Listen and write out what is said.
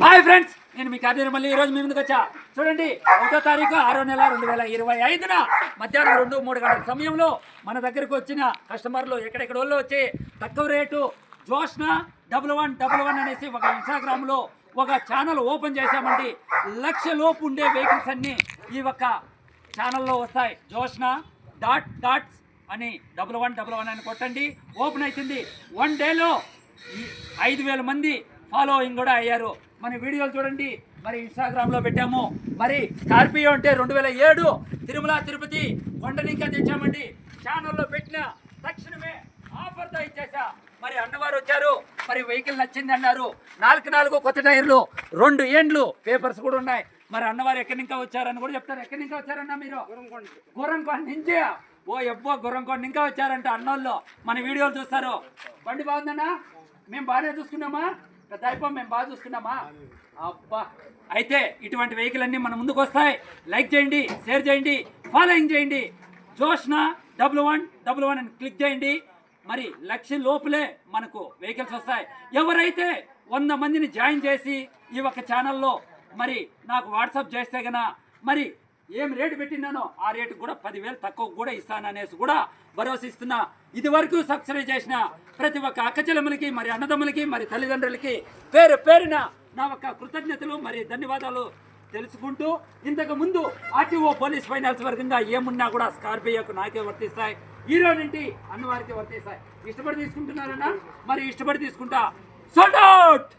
Hi friends, నేను మీ కాదీర్ మళ్ళీ ఈరోజు మీ ముందుకు వచ్చా. చూడండి, 1వ తారీఖు 6వ నెల 2025న మధ్యాహ్నం 2-3 గంటల సమయంలో మన దగ్గరకు వచ్చిన కస్టమర్లు ఎక్కడెక్కడ వాళ్ళు వచ్చి తక్కువ రేటు జోష్న 1111 అనేసి ఒక ఇన్స్టాగ్రామ్లో ఒక ఛానల్ ఓపెన్ చేశామండి. 1,00,000 లోపు ఉండే వెహికల్స్ అన్నీ ఈ ఒక్క ఛానల్లో వస్తాయి. జోష్న డాట్స్ అని 1111 అని కొట్టండి, ఓపెన్ అవుతుంది. 1 డేలో 5,000 మంది ఫాలోయింగ్ కూడా అయ్యారు. మన వీడియోలు చూడండి, మరి ఇన్స్టాగ్రామ్లో పెట్టాము. మరి స్కార్పియో అంటే 2007 తిరుమల తిరుపతి కొండనింకా తెచ్చామండి. ఛానల్లో పెట్టిన తక్షణమే ఆఫర్తో ఇచ్చేసా. మరి అన్నవారు వచ్చారు, మరి వెహికల్ నచ్చింది అన్నారు. 4 కొత్త టైర్లు, 2 ఏండ్లు పేపర్స్ కూడా ఉన్నాయి. మరి అన్నవారు ఎక్కడి ఇంకా వచ్చారని కూడా చెప్తారు. ఎక్కడి ఇంకా వచ్చారన్నా మీరు? గుర్రంకొండ నుంచి. ఓ ఎవ్వో గుర్రంకొండ ఇంకా వచ్చారంట అన్నోళ్ళు. మన వీడియోలు చూస్తారు. బండి బాగుందన్నా? మేము బాగానే చూసుకున్నామా? పెద్ద అయిపో మేము బాగా చూసుకున్నామా? అబ్బా, అయితే ఇటువంటి వెహికల్ అన్నీ మన ముందుకు వస్తాయి. లైక్ చేయండి, షేర్ చేయండి, ఫాలోయింగ్ చేయండి. జోష్న 1111 అని క్లిక్ చేయండి. మరి 1,00,000 లోపలే మనకు వెహికల్స్ వస్తాయి. ఎవరైతే 100 మందిని జాయిన్ చేసి ఈ ఒక్క ఛానల్లో మరి నాకు వాట్సాప్ చేస్తే గనా మరి ఏం రేటు పెట్టినానో ఆ రేటు కూడా 10,000 తక్కువ కూడా ఇస్తాననేసి కూడా భరోసా ఇస్తున్నా. ఇది వరకు సబ్స్క్రైబ్ చేసిన ప్రతి ఒక్క అక్కచెల్లెమ్మలకి, మరి అన్నదమ్ములకి, మరి తల్లిదండ్రులకి పేరు పేరున నా ఒక్క కృతజ్ఞతలు మరి ధన్యవాదాలు తెలుసుకుంటూ, ఇంతకు ముందు ఆర్టీఓ పోలీస్ ఫైనాన్స్ వర్గంగా ఏమున్నా కూడా స్కార్పియోకు నాకే వర్తిస్తాయి. హీరో నుండి అన్నవారికి వర్తిస్తాయి. ఇష్టపడి తీసుకుంటున్నారన్నా? మరి ఇష్టపడి తీసుకుంటా. Sold out.